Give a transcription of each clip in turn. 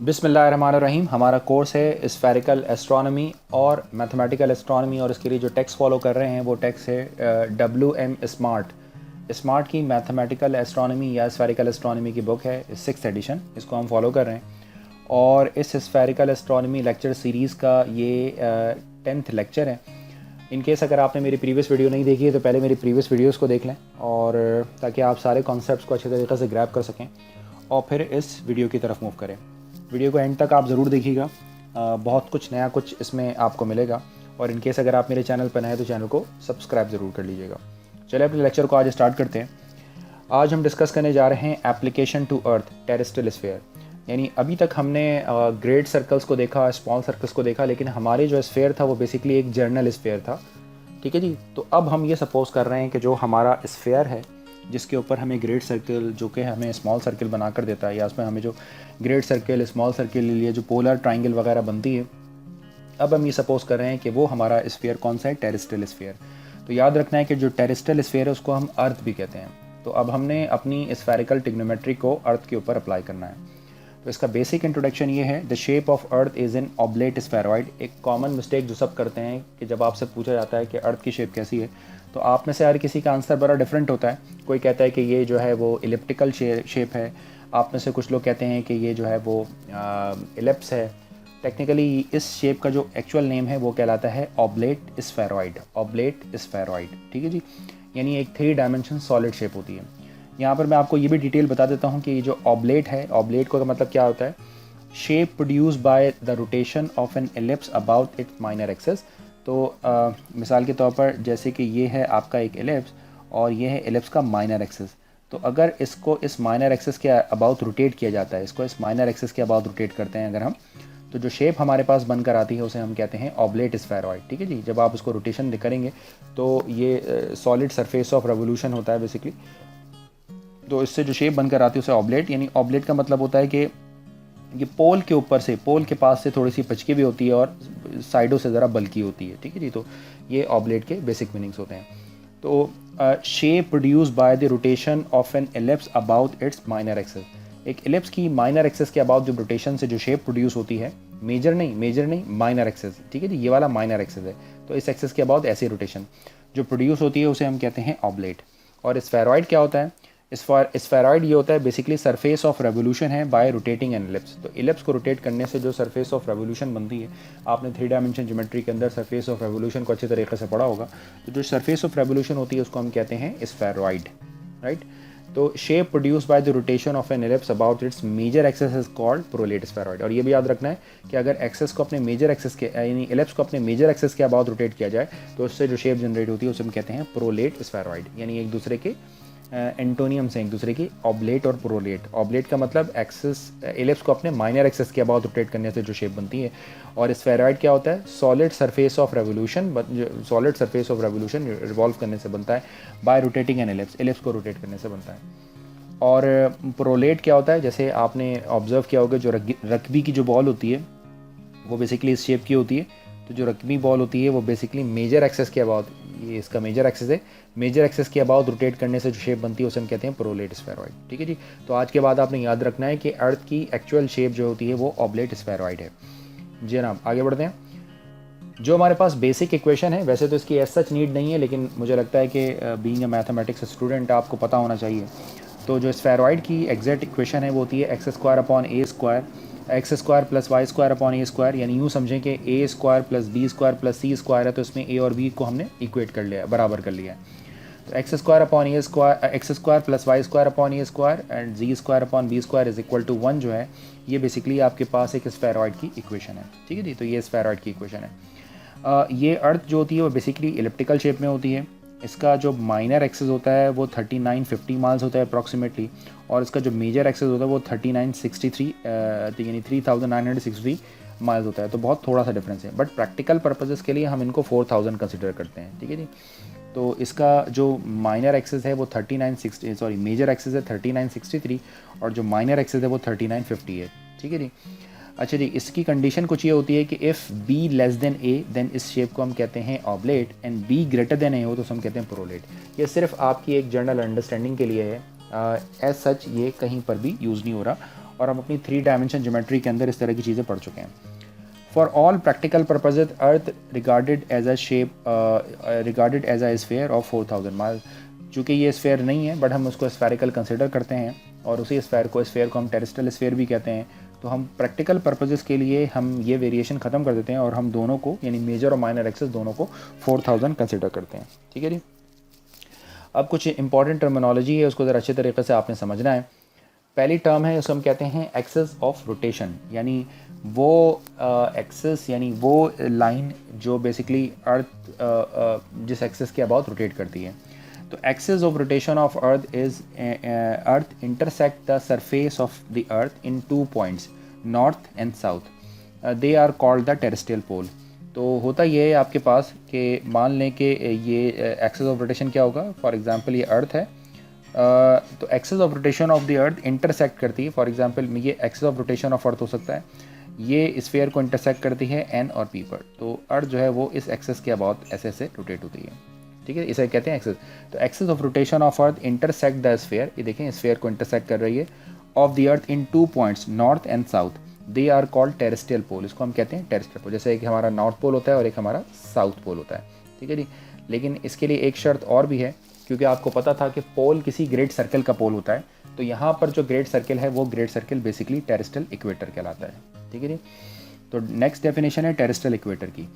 बिस्मिल्लाहिर्रहमानिर्रहीम। हमारा कोर्स है स्फेरिकल एस्ट्रोनॉमी और मैथमेटिकल एस्ट्रोनॉमी, और इसके लिए जो टेक्स्ट फॉलो कर रहे हैं वो टेक्स्ट है WM स्मार्ट की मैथमेटिकल एस्ट्रोनॉमी या स्फेरिकल एस्ट्रोनॉमी की बुक है, 6th एडिशन। इसको हम फॉलो कर रहे हैं और इस स्फेरिकल एस्ट्रोनॉमी लेक्चर सीरीज़ का ये 10th लेक्चर है। इन केस अगर आपने मेरी प्रीवियस वीडियो नहीं देखी है तो पहले मेरी प्रीवियस वीडियोस को देख लें, और ताकि आप सारे कॉन्सेप्ट्स को अच्छे तरीके से ग्रैब कर सकें और फिर इस वीडियो की तरफ मूव करें। वीडियो को एंड तक आप ज़रूर देखिएगा, बहुत कुछ नया कुछ इसमें आपको मिलेगा। और इन केस अगर आप मेरे चैनल पर नए हैं तो चैनल को सब्सक्राइब ज़रूर कर लीजिएगा। चलिए अपने लेक्चर को आज स्टार्ट करते हैं। आज हम डिस्कस करने जा रहे हैं application to earth terrestrial sphere. यानी अभी तक हमने ग्रेट सर्कल्स को देखा, स्मॉल सर्कल्स को देखा, लेकिन हमारे जो स्फीयर था वो बेसिकली एक जर्नल स्फीयर था। ठीक है जी। तो अब हम ये सपोज कर रहे हैं कि जो हमारा स्फीयर है जिसके ऊपर हमें ग्रेट सर्कल जो कि हमें स्मॉल सर्कल बना कर देता है, या उसमें हमें जो ग्रेट सर्कल स्मॉल सर्कल के लिए जो पोलर ट्राइंगल वगैरह बनती है, अब हम ये सपोज कर रहे हैं कि वो हमारा स्फीयर कौन सा है, टेरेस्ट्रियल स्फीयर। तो याद रखना है कि जो टेरेस्ट्रियल स्फीयर है उसको हम अर्थ भी कहते हैं। तो अब हमने अपनी स्फेरिकल ट्रिग्नोमेट्री को अर्थ के ऊपर अप्लाई करना है। तो इसका बेसिक इंट्रोडक्शन ये है, the shape of earth is an oblate spheroid. एक कॉमन मिस्टेक जो सब करते हैं कि जब आपसे पूछा जाता है कि अर्थ की शेप कैसी है, तो आप में से हर किसी का आंसर बड़ा डिफरेंट होता है। कोई कहता है कि ये जो है वो इलिप्टिकल शेप है, आप में से कुछ लोग कहते हैं कि ये जो है वो इलिप्स है। टेक्निकली इस शेप का जो एक्चुअल नेम है वो कहलाता है ऑब्लेट स्फेरॉइड। ऑब्लेट स्फेरॉइड, ठीक है जी। यानी एक 3 डायमेंशन सॉलिड शेप होती है। यहाँ पर मैं आपको ये भी डिटेल बता देता हूँ कि ये जो ऑब्लेट है, ऑब्लेट का मतलब क्या होता है, shape produce by the rotation of an ellipse about its minor axes. तो मिसाल के तौर पर जैसे कि ये है आपका एक एलिप्स और ये है एलिप्स का माइनर एक्सेस। तो अगर इसको इस माइनर एक्सेस के अबाउट रोटेट किया जाता है, इसको इस माइनर एक्सेस के अबाउट रोटेट करते हैं अगर हम, तो जो शेप हमारे पास बनकर आती है उसे हम कहते हैं ऑब्लेट स्फेरॉइड। ठीक है जी। जब आप उसको रोटेशन करेंगे तो ये सॉलिड सरफेस ऑफ रेवोल्यूशन होता है बेसिकली। तो इससे जो शेप बनकर आती है उसे ऑब्लेट, यानी ऑब्लेट का मतलब होता है कि ये पोल के ऊपर से, पोल के पास से थोड़ी सी पचकी भी होती है और साइडों से ज़रा बल्की होती है। ठीक है जी। तो ये ऑब्लेट के बेसिक मीनिंग्स होते हैं। तो shape produce by the rotation of an ellipse about its minor axes. एक एलिप्स की माइनर एक्सेस के अबाउट जो रोटेशन से जो शेप प्रोड्यूस होती है, मेजर नहीं माइनर एक्सेस, ठीक है जी। ये वाला माइनर एक्सेस है, तो इस एक्सेस के अबाउट ऐसी रोटेशन जो प्रोड्यूस होती है उसे हम कहते हैं ऑब्लेट। और स्फेरॉइड क्या होता है, स्फेरॉइड ये होता है बेसिकली सरफेस ऑफ रेवोल्यूशन है बाय रोटेटिंग एन इलिप्स। तो इलिप्स को रोटेट करने से जो सरफेस ऑफ रेवोल्यूशन बनती है, आपने 3 डायमेंशन ज्योमेट्री के अंदर सरफेस ऑफ रेवोल्यूशन को अच्छे तरीके से पढ़ा होगा। तो जो सरफेस ऑफ रेवोल्यूशन होती है उसको हम कहते हैं स्फेरॉइड, राइट। तो shape produce by the rotation of an ellipse about its major axis is called prolate spheroid. और ये भी याद रखना है कि अगर एक्सेस को अपने मेजर एक्सेस के, यानी इलिप्स को अपने मेजर एक्सेस के अबाउट रोटेट किया जाए तो उससे जो शेप जनरेट होती है उसे हम कहते हैं प्रोलेट स्फेरॉइड। यानी एक दूसरे के एंटोनियम से एक दूसरे की, ऑब्लेट और प्रोलेट। ऑब्लेट का मतलब एक्सेस, एलिप्स को अपने माइनर एक्सेस के अबाउट रोटेट करने से जो शेप बनती है। और स्फेरॉइड क्या होता है, solid surface of revolution, solid surface of revolution revolve करने से बनता है bye rotating an ellipse, ellipse को रोटेट करने से बनता है। और प्रोलेट क्या होता है, जैसे आपने ऑब्जर्व किया होगा जो रग्बी की जो बॉल होती है वो बेसिकली इस शेप की होती है। तो जो रग्बी बॉल होती है वो बेसिकली मेजर एक्सेस के अबाउट, ये इसका मेजर एक्सेस है, मेजर एक्सेस के अबाउट रोटेट करने से जो शेप बनती है उसे हम कहते हैं प्रोलेट स्फेरॉइड। ठीक है जी। तो आज के बाद आपने याद रखना है कि अर्थ की एक्चुअल शेप जो होती है वो ऑब्लेट स्फेरॉइड है। जी जनाब, आगे बढ़ते हैं। जो हमारे पास बेसिक इक्वेशन है, वैसे तो इसकी एज सच नीड नहीं है, लेकिन मुझे लगता है कि बीइंग अ मैथमेटिक्स स्टूडेंट आपको पता होना चाहिए। तो जो स्फेरॉइड की एग्जैक्ट इक्वेशन है वो होती है x square upon a square, x square plus y square upon a square. यानी यूँ समझें कि a square plus b square plus c square है, तो इसमें ए और बी को हमने इक्वेट कर लिया, बराबर कर लिया है। तो x square upon a square, x square plus y square upon a square and z square upon b square is equal to 1 जो है, ये बेसिकली आपके पास एक स्फेरॉइड की इक्वेशन है। ठीक है जी। तो ये स्फेरॉइड की इक्वेशन है। ये अर्थ जो होती है वो बेसिकली इलिप्टिकल शेप में होती है। इसका जो माइनर एक्सेस होता है वो 3950 माइल्स होता है अप्रॉक्सीमेटली, और इसका जो मेजर एक्सेस होता है वो 3963 यानी 3963 माइल्स होता है। तो बहुत थोड़ा सा डिफरेंस है, बट प्रैक्टिकल पर्पजेस के लिए हम इनको 4000 कंसिडर करते हैं। ठीक है जी। तो इसका जो माइनर एक्सेस है वो 3960, सॉरी मेजर एक्सेस है 3963 और जो माइनर एक्सेस है वो 3950 है। ठीक है जी। अच्छा जी, इसकी कंडीशन कुछ ये होती है कि if b less than a then इस शेप को हम कहते हैं oblate, and b greater than a हो तो हम कहते हैं प्रोलेट। ये सिर्फ आपकी एक जनरल अंडरस्टैंडिंग के लिए है, एज सच ये कहीं पर भी यूज़ नहीं हो रहा। और हम अपनी 3 डायमेंशन ज्योमेट्री के अंदर इस तरह की चीज़ें पढ़ चुके हैं। For all practical purposes earth regarded as a shape regarded as a sphere of 4000 mile. चूँकि ये स्फीयर नहीं है बट हम उसको स्फेरिकल कंसिडर करते हैं और उसी स्फीयर को हम टेरेस्ट्रियल स्फीयर भी कहते हैं। तो हम प्रैक्टिकल पर्पजेस के लिए हम ये वेरिएशन ख़त्म कर देते हैं और हम दोनों को यानी मेजर और माइनर एक्सेस दोनों को 4000 कंसिडर करते हैं। ठीक है जी। अब कुछ इंपॉर्टेंट टर्मिनोलॉजी है, उसको ज़रा अच्छे तरीके से आपने समझना है। पहली टर्म है उसको हम कहते हैं एक्सेस ऑफ रोटेशन, यानी वो एक्सेस यानी वो लाइन जो बेसिकली अर्थ जिस एक्सेस के अबाउट रोटेट करती है। तो axis of rotation of earth is earth intersect the surface of the earth in 2 points north and south, they are called the terrestrial pole. तो होता ये है आपके पास कि मान लें कि ये एक्सेस ऑफ रोटेशन क्या होगा, फॉर एग्जांपल ये अर्थ है, तो axis of rotation of the earth intersect करती है। फॉर एग्जांपल ये axis of rotation of earth हो सकता है, ये स्फीयर को इंटरसेक्ट करती है एन और पी पर। तो अर्थ जो है वो इस एक्सेस के अबाउट ऐसे ऐसे रोटेट होती है। ठीक है, इसे कहते हैं एक्सेस। तो axis of rotation of earth intersect the sphere, ये देखें स्फीयर को इंटरसेक्ट कर रही है, of the earth in 2 points north and south, they are called terrestrial pole. इसको हम कहते हैं टेरेस्ट्रियल पोल। जैसे एक हमारा नॉर्थ पोल होता है और एक हमारा साउथ पोल होता है। ठीक है जी। लेकिन इसके लिए एक शर्त और भी है, क्योंकि आपको पता था कि पोल किसी ग्रेट सर्कल का पोल होता है, तो यहाँ पर जो ग्रेट सर्कल है वो great circle basically terrestrial equator कहलाता है। ठीक है जी। तो नेक्स्ट डेफिनेशन है टेरेस्ट्रियल इक्वेटर की।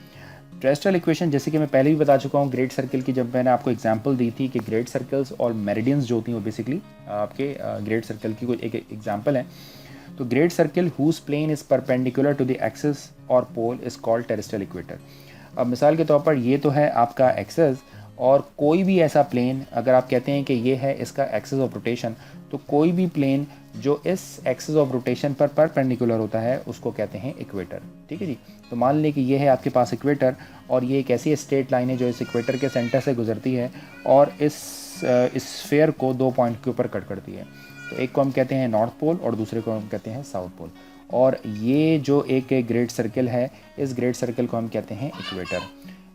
टेरेस्ट्रियल इक्वेशन जैसे कि मैं पहले भी बता चुका हूँ ग्रेट सर्कल की, जब मैंने आपको एग्जांपल दी थी कि ग्रेट सर्कल्स और मेरिडियंस जो होती हैं वो बेसिकली आपके ग्रेट सर्कल की कोई एक एग्जांपल है। तो great circle whose plane is perpendicular to the axis और pole is called terrestrial equator. अब मिसाल के तौर पर ये तो है आपका एक्सेस, और कोई भी ऐसा प्लेन अगर आप कहते हैं कि ये है इसका एक्सिस ऑफ रोटेशन, तो कोई भी प्लेन जो इस एक्सिस ऑफ रोटेशन पर परपेंडिकुलर होता है उसको कहते हैं इक्वेटर। ठीक है जी। तो मान लें कि ये है आपके पास इक्वेटर, और ये एक ऐसी स्ट्रेट लाइन है जो इस इक्वेटर के सेंटर से गुजरती है और इस स्फीयर को 2 पॉइंट के ऊपर कट करती है। तो एक को हम कहते हैं नॉर्थ पोल और दूसरे को हम कहते हैं साउथ पोल। और ये जो एक ग्रेट सर्कल है, इस ग्रेट सर्कल को हम कहते हैं इक्वेटर।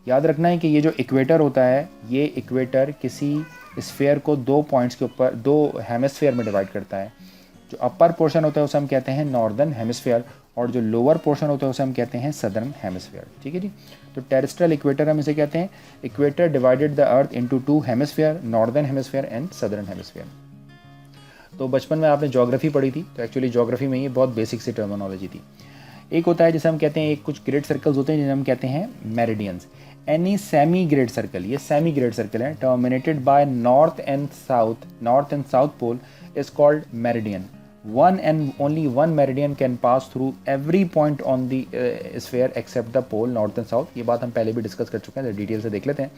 याद रखना है कि ये जो इक्वेटर होता है, ये इक्वेटर किसी स्फीयर को 2 पॉइंट्स के ऊपर 2 हेमिस्फीयर में डिवाइड करता है। जो अपर पोर्शन होता है उसे हम कहते हैं नॉर्दर्न हेमिस्फीयर, और जो लोअर पोर्शन होता है उसे हम कहते हैं सदर्न हेमिस्फीयर। ठीक है जी। तो टेरेस्ट्रियल इक्वेटर हम इसे कहते हैं। Equator divided the earth into 2 hemisphere, northern hemisphere and southern hemisphere. तो बचपन में आपने ज्योग्राफी पढ़ी थी, तो एक्चुअली ज्योग्राफी में ये बहुत बेसिक सी टर्मिनोलॉजी थी। एक होता है जिसे हम कहते हैं, एक कुछ ग्रेट सर्कल्स होते हैं जिन्हें हम कहते हैं meridians. Any semi great circle, ये सेमी ग्रेट सर्कल है, terminated by north and south pole is called meridian. One and only one meridian can pass through every point on the sphere except the pole north and south। ये बात हम पहले भी discuss कर चुके हैं, detail से देख लेते हैं।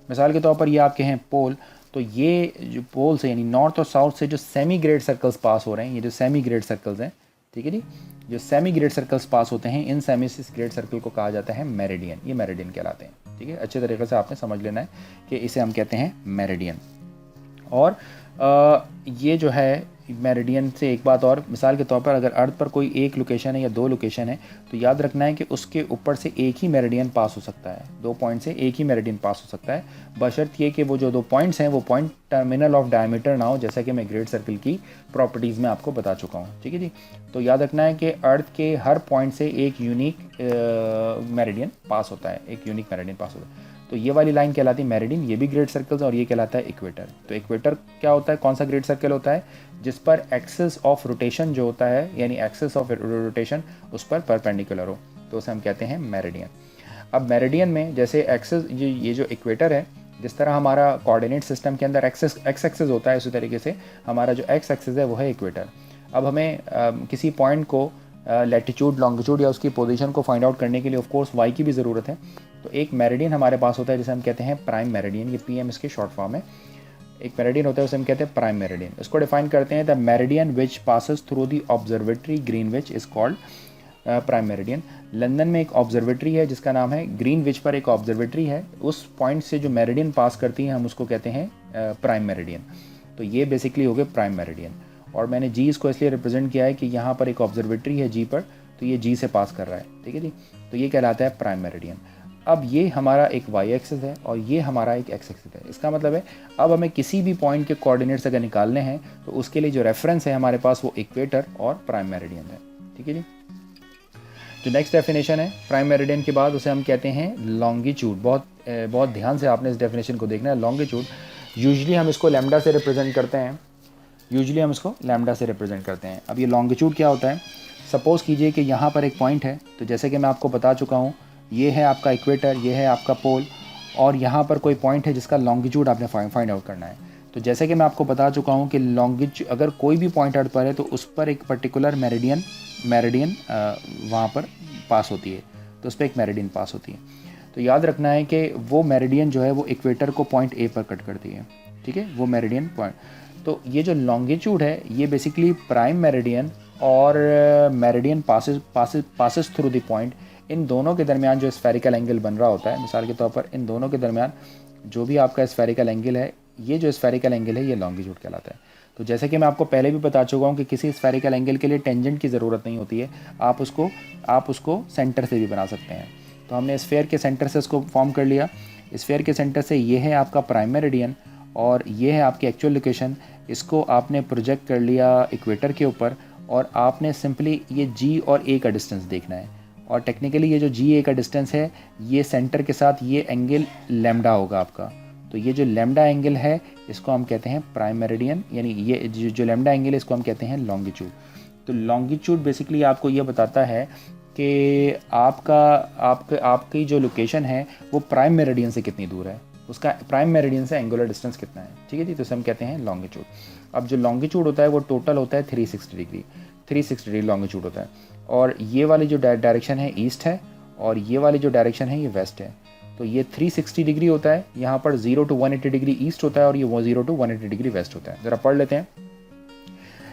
मिसाल के तौर पर ये आपके हैं पोल, तो ये जो पोल से यानी नॉर्थ और साउथ से जो सेमी ग्रेट सर्कल्स पास हो रहे हैं, ये जो सेमी ग्रेट सर्कल्स हैं, ठीक है जी, जो सेमी ग्रेट सर्कल्स पास होते हैं, इन सेमी ग्रेट सर्कल को कहा जाता है मेरिडियन। ये मेरिडियन कहलाते हैं। ठीक है, अच्छे तरीके से आपने समझ लेना है कि इसे हम कहते हैं मेरिडियन। और ये जो है मेरिडियन से एक बात और, मिसाल के तौर पर अगर अर्थ पर कोई एक लोकेशन है या 2 लोकेशन है, तो याद रखना है कि उसके ऊपर से एक ही मेरिडियन पास हो सकता है। 2 पॉइंट से एक ही मेरिडियन पास हो सकता है, बशर्त ये कि वो जो 2 पॉइंट्स हैं वो पॉइंट टर्मिनल ऑफ डायमीटर ना हो, जैसा कि मैं ग्रेट सर्कल की प्रॉपर्टीज़ में आपको बता चुका हूँ। ठीक है जी। तो याद रखना है कि अर्थ के हर पॉइंट से एक यूनिक मेरिडियन पास होता है, एक यूनिक मेरिडियन पास होता है। तो ये वाली लाइन कहलाती है मेरिडियन, ये भी ग्रेट सर्कल्स, और ये कहलाता है इक्वेटर। तो इक्वेटर क्या होता है, कौन सा ग्रेट सर्कल होता है, जिस पर एक्सिस ऑफ रोटेशन जो होता है, यानी एक्सिस ऑफ रोटेशन उस पर परपेंडिकुलर हो, तो उसे हम कहते हैं मेरिडियन। अब मेरिडियन में जैसे एक्सिस, ये जो इक्वेटर है, जिस तरह हमारा कोऑर्डिनेट सिस्टम के अंदर एक्स एक्सिस होता है, उसी तरीके से हमारा जो एक्स एक्सिस है वो है इक्वेटर। अब हमें किसी पॉइंट को लैटिट्यूड, लॉन्गिट्यूड या उसकी पोजीशन को फाइंड आउट करने के लिए ऑफ कोर्स वाई की भी ज़रूरत है। तो एक मेरिडियन हमारे पास होता है जिसे हम कहते हैं प्राइम मेरिडियन, ये पीएम इसकी शॉर्ट फॉर्म है। एक मेरिडियन होता है उसे हम कहते हैं प्राइम मेरिडियन। इसको डिफाइन करते हैं, the meridian which passes through the observatory Greenwich is called prime meridian. London में एक ऑब्जर्वेटरी है जिसका नाम है ग्रीनविच, पर एक ऑब्जर्वेटरी है, उस पॉइंट से जो मेरिडियन पास करती है हम उसको कहते हैं प्राइम मेरिडियन। तो ये बेसिकली हो गए प्राइम मेरिडियन। और मैंने जी इसको इसलिए रिप्रेजेंट किया है कि यहाँ पर एक ऑब्जर्वेटरी है जी पर, तो ये जी से पास कर रहा है। ठीक है जी। तो ये कहलाता है प्राइम मेरिडियन। अब ये हमारा एक वाई एक्सिस है और ये हमारा एक एक्स एक्सिस है। इसका मतलब है अब हमें किसी भी पॉइंट के कोऑर्डिनेट्स अगर निकालने हैं तो उसके लिए जो रेफरेंस है हमारे पास वो इक्वेटर और प्राइम मेरिडियन है। ठीक है जी। जो नेक्स्ट डेफिनेशन है प्राइम मेरिडियन के बाद उसे हम कहते हैं लॉन्गिट्यूड। बहुत ध्यान से आपने इस डेफिनेशन को देखना है। लॉन्गिट्यूड यूजुअली हम इसको लैम्डा से रिप्रेजेंट करते हैं। अब ये लॉन्गिट्यूड क्या होता है? सपोज़ कीजिए कि यहाँ पर एक पॉइंट है, तो जैसे कि मैं आपको बता चुका हूँ, ये है आपका इक्वेटर, ये है आपका पोल, और यहाँ पर कोई पॉइंट है जिसका लॉन्गिट्यूड आपने फाइंड आउट करना है। तो जैसे कि मैं आपको बता चुका हूँ कि लॉन्गिट्यूड अगर कोई भी पॉइंट अर्थ पर है तो उस पर एक पर्टिकुलर मेरिडियन वहाँ पर पास होती है, तो उस पर एक मेरिडियन पास होती है। तो याद रखना है कि वो मेरिडियन जो है वो इक्वेटर को पॉइंट ए पर कट करती है। ठीक है, वो मेरिडियन पॉइंट। तो ये जो लॉन्गिट्यूड है ये बेसिकली प्राइम मेरिडियन और meridian passes through the point, इन दोनों के दरमियान जो स्फेरिकल एंगल बन रहा होता है, मिसाल के तौर पर इन दोनों के दरमियान जो भी आपका स्फेरिकल एंगल है, ये जो स्फेरिकल एंगल है ये लॉन्गिट्यूड कहलाता है। तो जैसे कि मैं आपको पहले भी बता चुका हूँ कि किसी स्फेरिकल एंगल के लिए टेंजेंट की ज़रूरत नहीं होती है, आप उसको सेंटर से भी बना सकते हैं। तो हमने स्फेयर के सेंटर से इसको फॉर्म कर लिया। स्फेयर के सेंटर से ये है आपका प्राइम मेरिडियन और ये है आपकी एक्चुअल लोकेशन। इसको आपने प्रोजेक्ट कर लिया इक्वेटर के ऊपर और आपने सिंपली ये जी और ए का डिस्टेंस देखना है। और टेक्निकली ये जो जी ए का डिस्टेंस है ये सेंटर के साथ ये एंगल लैम्डा होगा आपका। तो ये जो लैम्डा एंगल है इसको हम कहते हैं प्राइम मेरिडियन, यानी ये जो लैम्डा एंगल है इसको हम कहते हैं लॉन्गिट्यूड। तो लॉन्गिट्यूड बेसिकली आपको ये बताता है कि आपकी जो लोकेशन है वो प्राइम मेरिडियन से कितनी दूर है, उसका प्राइम मेरिडियन से एंगुलर डिस्टेंस कितना है। ठीक है जी, तो इसे हम कहते हैं लॉन्गिट्यूड। अब जो लॉन्गिट्यूड होता है वो टोटल होता है 360 डिग्री लॉन्गिट्यूड होता है। और ये वाली जो डायरेक्शन है ईस्ट है और ये वाली जो डायरेक्शन है ये वेस्ट है। तो ये 360 डिग्री होता है, यहाँ पर 0 to 180 डिग्री ईस्ट होता है और ये 0 to 180 डिग्री वेस्ट होता है। ज़रा पढ़ लेते हैं।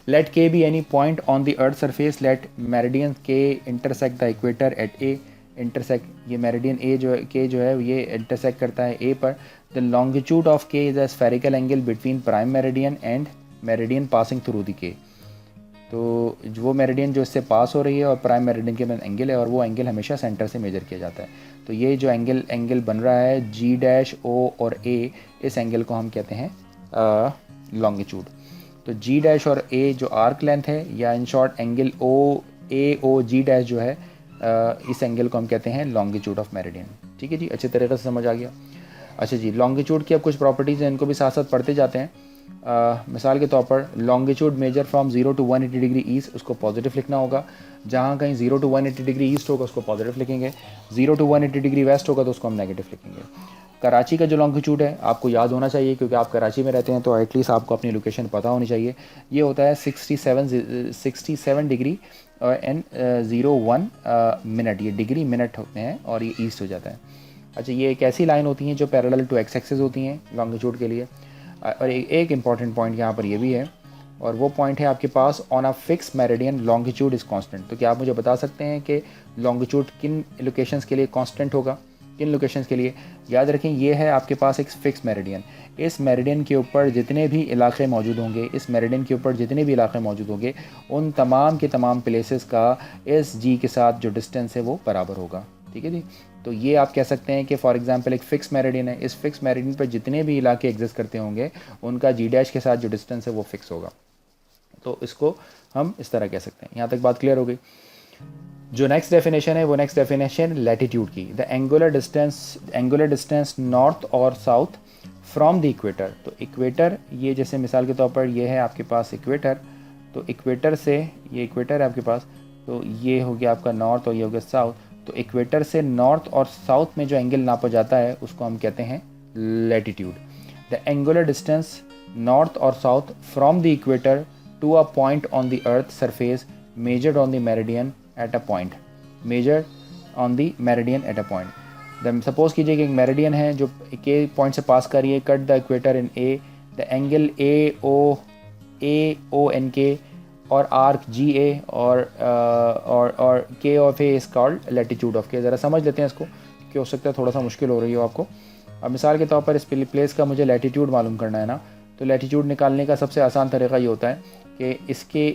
Let K be any point on the earth surface, let meridian K intersect the equator at A. Intersect ये मेरिडियन ए जो के जो है ये इंटरसेक्ट करता है ए पर। द लॉन्गिट्यूड ऑफ के is a spherical angle between prime meridian and meridian passing through the के। तो वो मेरिडियन जो इससे पास हो रही है और प्राइम मेरिडियन के में एंगल है और वो एंगल हमेशा सेंटर से मेजर किया जाता है। तो ये जो एंगल बन रहा है जी डैश ओ और ए, इस एंगल को हम कहते हैं लॉन्गिट्यूड। तो जी डैश और ए जो आर्क लेंथ है, या in short angle O G dash जो है, इस एंगल को हम कहते हैं लॉन्गिट्यूड ऑफ मेरिडियन। ठीक है जी, अच्छे तरीके से समझ आ गया। अच्छा जी, लॉन्गिट्यूड की अब कुछ प्रॉपर्टीज़ हैं, इनको भी साथ साथ पढ़ते जाते हैं। मिसाल के तौर पर longitude major from 0 to 180 degree east, उसको पॉजिटिव लिखना होगा। जहाँ कहीं 0 to 180 डिग्री ईस्ट होगा उसको पॉजिटिव लिखेंगे, 0 to 180 डिग्री वेस्ट होगा तो उसको हम नेगेटिव लिखेंगे। कराची का जो लॉन्गिट्यूड है आपको याद होना चाहिए क्योंकि आप कराची में रहते हैं, तो एटलीस्ट आपको अपनी लोकेशन पता होनी चाहिए। ये होता है 67 डिग्री एंड 01 मिनट, ये डिग्री मिनट होते हैं और ये ईस्ट हो जाता है। अच्छा, ये एक ऐसी लाइन होती हैं जो पैरेलल टू एक्स एक्सिस होती हैं लॉन्गिट्यूड के लिए। और एक इम्पॉर्टेंट पॉइंट यहाँ पर ये भी है, और वो पॉइंट है आपके pass on a fix meridian longitude is constant. तो क्या आप मुझे बता सकते हैं कि लॉन्गिट्यूड किन लोकेशंस के लिए कांस्टेंट होगा, किन लोकेशंस के लिए? याद रखें ये है आपके पास एक फिक्स मेरिडियन। इस मेरिडियन के ऊपर जितने भी इलाके मौजूद होंगे, उन तमाम के तमाम प्लेसेस का एस जी के साथ जो डिस्टेंस है वो बराबर होगा। ठीक है जी, तो ये आप कह सकते हैं कि फॉर एग्जांपल एक फ़िक्स मेरिडियन है, इस फिक्स मेरिडियन पर जितने भी इलाके एग्जिस्ट करते होंगे उनका जी डैश के साथ जो डिस्टेंस है वो फिक्स होगा। तो इसको हम इस तरह कह सकते हैं। यहाँ तक बात क्लियर हो गई। जो नेक्स्ट डेफिनेशन है वो नेक्स्ट डेफिनेशन लैटिट्यूड की। द एंगुलर डिस्टेंस नॉर्थ और साउथ फ्रॉम द इक्वेटर। तो इक्वेटर, ये जैसे मिसाल के तौर पर ये है आपके पास इक्वेटर, तो इक्वेटर से ये इक्वेटर है आपके पास, तो ये हो गया आपका नॉर्थ और ये हो गया साउथ। तो इक्वेटर से नॉर्थ और साउथ में जो एंगल नापा जाता है उसको हम कहते हैं latitude. The angular distance north और south from the equator to a point on the earth surface measured on the meridian at a point, suppose कीजिए कि एक मेरिडियन है जो के पॉइंट से पास कर रही है, cut the equator in A, the angle A O N K और आर्क जी ए और K of A is called latitude of K. ज़रा समझ लेते हैं इसको, कि हो सकता है थोड़ा सा मुश्किल हो रही हो आपको। अब मिसाल के तौर पर इस प्लेस का मुझे लैटिट्यूड मालूम करना है ना, तो लैटिट्यूड निकालने का सबसे आसान तरीका ये होता है कि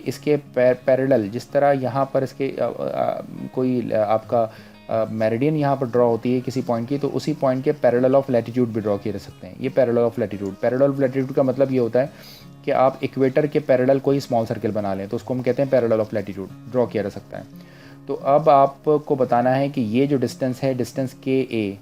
इसके पैरेलल, जिस तरह यहाँ पर इसके कोई आपका मेरिडियन यहाँ पर ड्रॉ होती है किसी पॉइंट की, तो उसी पॉइंट के पैरेलल ऑफ लैटिट्यूड भी ड्रॉ किए जा सकते हैं। ये parallel of latitude, parallel of latitude का मतलब ये होता है कि आप इक्वेटर के पैरेलल कोई स्मॉल सर्कल बना लें तो उसको हम कहते हैं पैरेलल ऑफ लैटिट्यूड, ड्रॉ किया जा सकता है। तो अब आपको बताना है कि ये जो डिस्टेंस है, डिस्टेंस के ए,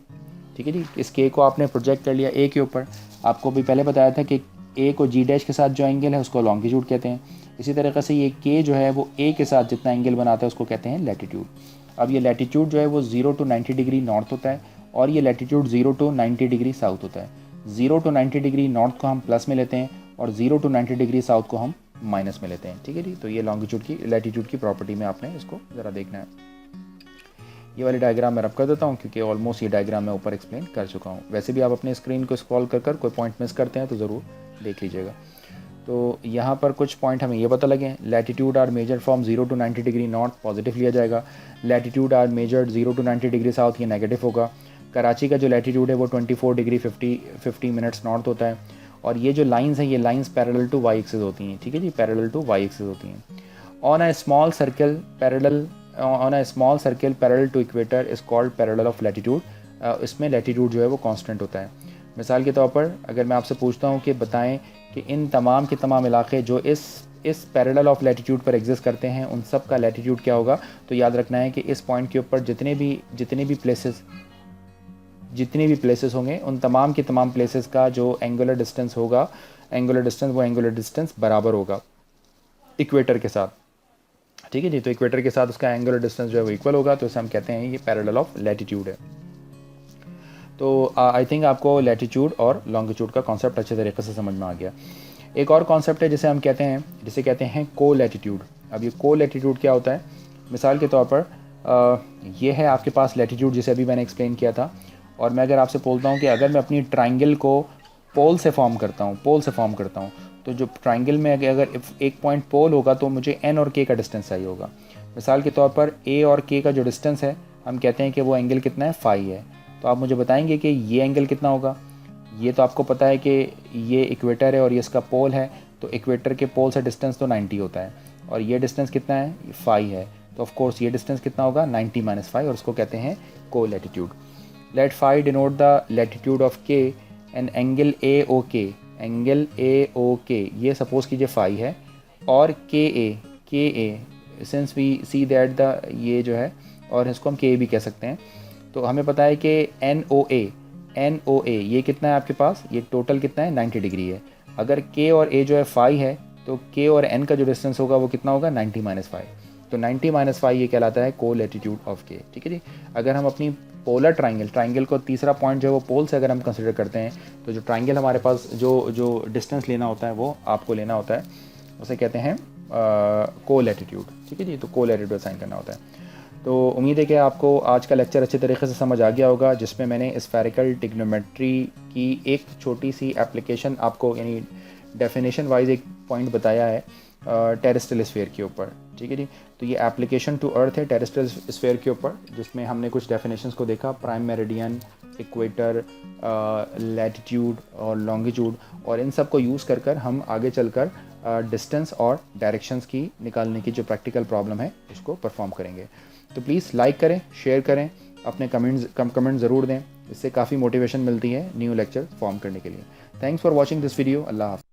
ठीक है जी, इस के को आपने प्रोजेक्ट कर लिया ए के ऊपर। आपको भी पहले बताया था कि ए को जी डैश के साथ जो एंगल है उसको लॉन्गिट्यूड कहते हैं। इसी तरीके से ये के जो है वो ए के साथ जितना एंगल बनाता है उसको कहते हैं लैटिट्यूड। अब ये लैटिट्यूड जो है वो 0 to 90 डिग्री नॉर्थ होता है और ये लैटिट्यूड 0 to 90 डिग्री साउथ होता है। 0 to 90 डिग्री नॉर्थ को हम प्लस में लेते हैं और 0 to 90 डिग्री साउथ को हम माइनस में लेते हैं, ठीक है जी। तो ये लॉन्गिट्यूड की लैटिट्यूड की प्रॉपर्टी में आपने इसको ज़रा देखना है। ये वाली डायग्राम मैं रब कर देता हूँ क्योंकि ऑलमोस्ट ये डायग्राम मैं ऊपर एक्सप्लेन कर चुका हूँ। वैसे भी आप अपने स्क्रीन को स्क्रॉल कर कोई पॉइंट मिस करते हैं तो ज़रूर देख लीजिएगा। तो यहाँ पर कुछ पॉइंट हमें ये पता लगे, latitude are measure from 0 to 90 degree north, positive लिया जाएगा। Latitude are measured 0 to 90 degree south, ये नेगेटिव होगा। कराची का जो लैटिट्यूड है वो 24 डिग्री 50 मिनट्स नॉर्थ होता है। और ये जो लाइंस हैं ये lines parallel to y axis होती हैं, ठीक है जी, पैरेलल टू वाई एक्सिस होती हैं। On a small circle parallel to equator is called parallel of latitude. इसमें लैटिट्यूड जो है वो कांस्टेंट होता है। मिसाल के तौर पर अगर मैं आपसे पूछता हूँ कि बताएं कि इन तमाम के तमाम इलाके जो इस पैरेलल ऑफ लैटिट्यूड पर एग्जिस्ट करते हैं उन सब का लैटिट्यूड क्या होगा, तो याद रखना है कि इस पॉइंट के ऊपर जितने भी प्लेसेस होंगे उन तमाम के तमाम प्लेसेस का जो एंगुलर डिस्टेंस होगा, वो एंगुलर डिस्टेंस बराबर होगा इक्वेटर के साथ, ठीक है जी। तो इक्वेटर के साथ उसका एंगुलर डिस्टेंस जो है वो इक्वल होगा, तो इसे हम कहते हैं ये पैरेलल ऑफ लैटिट्यूड है। तो आई थिंक आपको लैटिट्यूड और लॉन्गिट्यूड का कॉन्सेप्ट अच्छे तरीके से समझ में आ गया। एक और कॉन्सेप्ट है जिसे कहते हैं को लैटिट्यूड। अब ये को लैटिट्यूड क्या होता है, मिसाल के तौर पर ये है आपके पास लैटिट्यूड जिसे अभी मैंने एक्सप्लेन किया था। और मैं अगर आपसे बोलता हूँ कि अगर मैं अपनी ट्राइंगल को पोल से फॉर्म करता हूँ तो जो ट्राइंगल में अगर एक पॉइंट पोल होगा तो मुझे एन और के का डिस्टेंस चाहिए होगा। मिसाल के तौर पर ए और के का जो डिस्टेंस है हम कहते हैं कि वो एंगल कितना है, फाई है। तो आप मुझे बताएंगे कि ये एंगल कितना होगा। ये तो आपको पता है कि ये इक्वेटर है और ये इसका पोल है, तो इक्वेटर के पोल से डिस्टेंस तो 90 होता है और ये डिस्टेंस कितना है, फाई है। तो ऑफ कोर्स ये डिस्टेंस कितना होगा, 90 - फाई, और उसको कहते हैं को latitude. Let phi denote the latitude of K and angle A O K, ये सपोज कीजिए फाई है और K A since we see that the ये जो है, और इसको हम के भी कह सकते हैं। तो हमें पता है कि एन ओ ए ये कितना है आपके पास, ये टोटल कितना है, 90 डिग्री है। अगर के और ए जो है फाई है तो के और एन का जो डिस्टेंस होगा वो कितना होगा, 90 - फाई। तो 90 - फाई ये कहलाता है को लैटिट्यूड ऑफ के, ठीक है जी। अगर हम अपनी पोलर ट्राइंगल को तीसरा पॉइंट जो है वो पोल से अगर हम कंसिडर करते हैं तो जो ट्राइंगल हमारे पास जो डिस्टेंस लेना होता है वो आपको लेना होता है, उसे कहते हैं को लैटिट्यूड, ठीक है जी। तो को लैटिट्यूड असाइन करना होता है। तो उम्मीद है कि आपको आज का लेक्चर अच्छे तरीके से समझ आ गया होगा, जिसमें मैंने स्फेरिकल ट्रिग्नोमेट्री की एक छोटी सी एप्लीकेशन आपको यानी डेफिनेशन वाइज एक पॉइंट बताया है टेरेस्ट्रियल स्फीयर के ऊपर, ठीक है जी। तो ये एप्लीकेशन टू अर्थ है टेरेस्ट्रियल स्फीयर के ऊपर, जिसमें हमने कुछ डेफिनेशंस को देखा, प्राइम मेरिडियन, इक्वेटर, लैटिट्यूड और लॉन्गिट्यूड, और इन सब को यूज़ कर हम आगे चलकर डिस्टेंस और डायरेक्शंस की निकालने की जो प्रैक्टिकल प्रॉब्लम है उसको परफॉर्म करेंगे। तो प्लीज़ लाइक करें, शेयर करें, अपने कमेंट ज़रूर दें, इससे काफ़ी मोटिवेशन मिलती है न्यू लेक्चर फॉर्म करने के लिए। Thanks for watching this video. अल्लाह हाफ़िज़।